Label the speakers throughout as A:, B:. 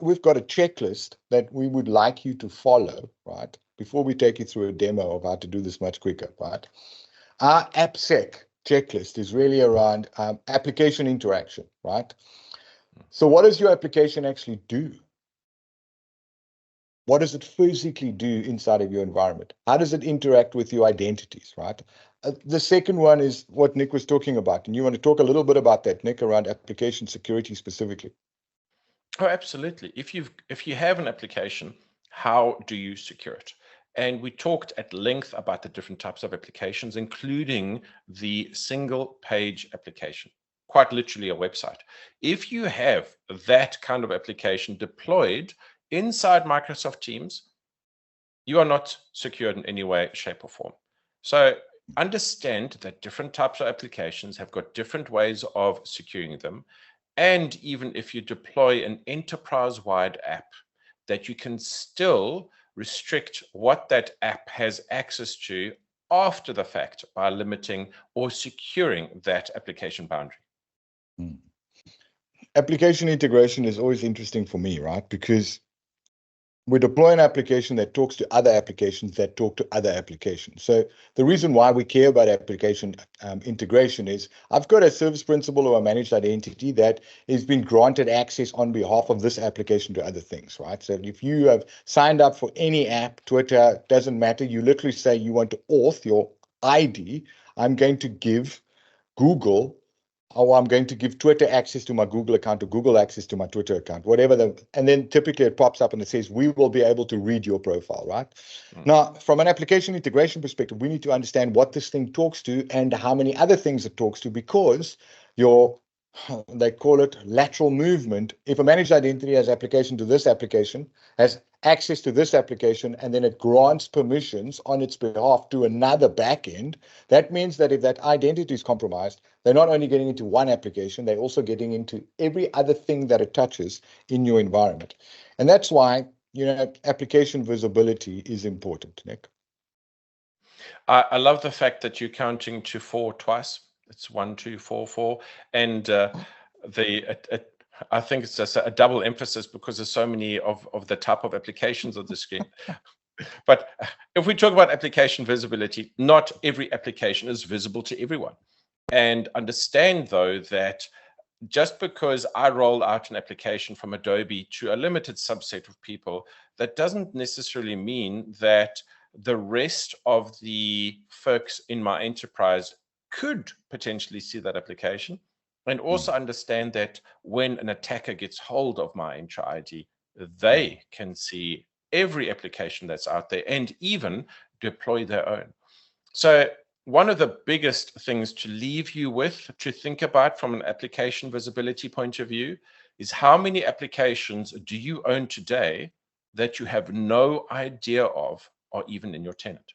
A: we've got a checklist that we would like you to follow, right? Before we take you through a demo of how to do this much quicker, right? Our AppSec checklist is really around application interaction, right? So what does your application actually do? What does it physically do inside of your environment? How does it interact with your identities, right? The second one is what Nick was talking about. And you want to talk a little bit about that, Nick, around application security specifically.
B: Oh, absolutely. If you have an application, how do you secure it? And we talked at length about the different types of applications, including the single page application, quite literally a website. If you have that kind of application deployed inside Microsoft Teams, you are not secured in any way, shape, or form. So understand that different types of applications have got different ways of securing them. And even if you deploy an enterprise-wide app, that you can still restrict what that app has access to after the fact by limiting or securing that application boundary.
A: Application integration is always interesting for me, right? Because we deploy an application that talks to other applications that talk to other applications. So the reason why we care about application integration is I've got a service principal or a managed identity that has been granted access on behalf of this application to other things, right? So if you have signed up for any app, Twitter, doesn't matter, you literally say you want to auth your ID, I'm going to give Google, or I'm going to give Twitter access to my Google account or Google access to my Twitter account, whatever and then typically it pops up and it says, we will be able to read your profile, right? Now, from an application integration perspective, we need to understand what this thing talks to and how many other things it talks to, because they call it lateral movement. If a managed identity has application to this application, has access to this application, and then it grants permissions on its behalf to another backend, that means that if that identity is compromised, they're not only getting into one application, they're also getting into every other thing that it touches in your environment. And that's why, application visibility is important, Nick.
B: I love the fact that you're counting to 4 twice. It's 1, 2, 4, 4. And I think it's just a double emphasis because there's so many of the type of applications on the screen. But if we talk about application visibility, not every application is visible to everyone. And understand, though, that just because I roll out an application from Adobe to a limited subset of people, that doesn't necessarily mean that the rest of the folks in my enterprise could potentially see that application. And also understand that when an attacker gets hold of my Entra ID, they can see every application that's out there and even deploy their own. So one of the biggest things to leave you with, to think about from an application visibility point of view, is how many applications do you own today that you have no idea of or even in your tenant?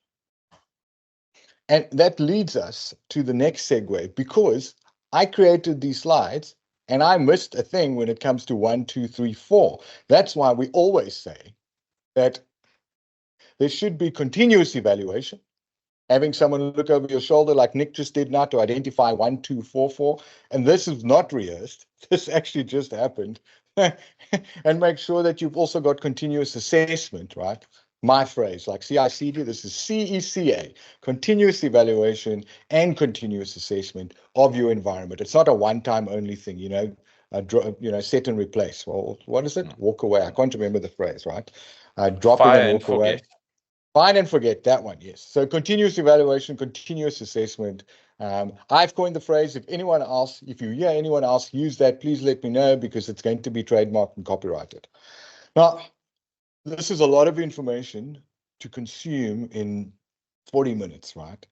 A: And that leads us to the next segue, because I created these slides and I missed a thing when it comes to 1, 2, 3, 4. That's why we always say that there should be continuous evaluation, having someone look over your shoulder like Nick just did now to identify 1, 2, 4, 4. And this is not rehearsed. This actually just happened. And make sure that you've also got continuous assessment, right? My phrase, like CI/CD, this is CECA, continuous evaluation and continuous assessment of your environment. It's not a one-time only thing, set and replace. Well, what is it? Walk away. I can't remember the phrase, right? Drop in and walk away. Find and forget, that one, yes. So continuous evaluation, continuous assessment. I've coined the phrase, if you hear anyone else use that, please let me know, because it's going to be trademarked and copyrighted. Now, this is a lot of information to consume in 40 minutes, right?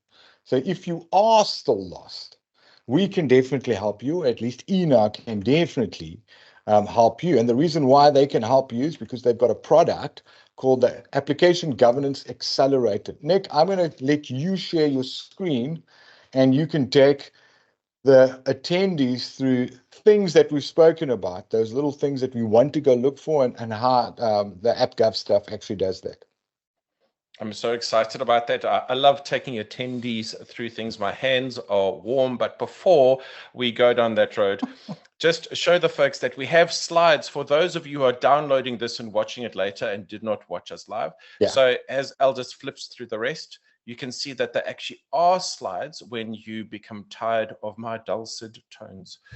A: So if you are still lost, we can definitely help you. At least Ina can definitely help you. And the reason why they can help you is because they've got a product called the Application Governance Accelerator. Nick, I'm going to let you share your screen, and you can take the attendees through things that we've spoken about, those little things that we want to go look for, and how the AppGov stuff actually does that.
B: I'm so excited about that. I love taking attendees through things. My hands are warm, but before we go down that road, just show the folks that we have slides for those of you who are downloading this and watching it later and did not watch us live.
A: Yeah.
B: So as Aldous flips through the rest, you can see that there actually are slides when you become tired of my dulcet tones.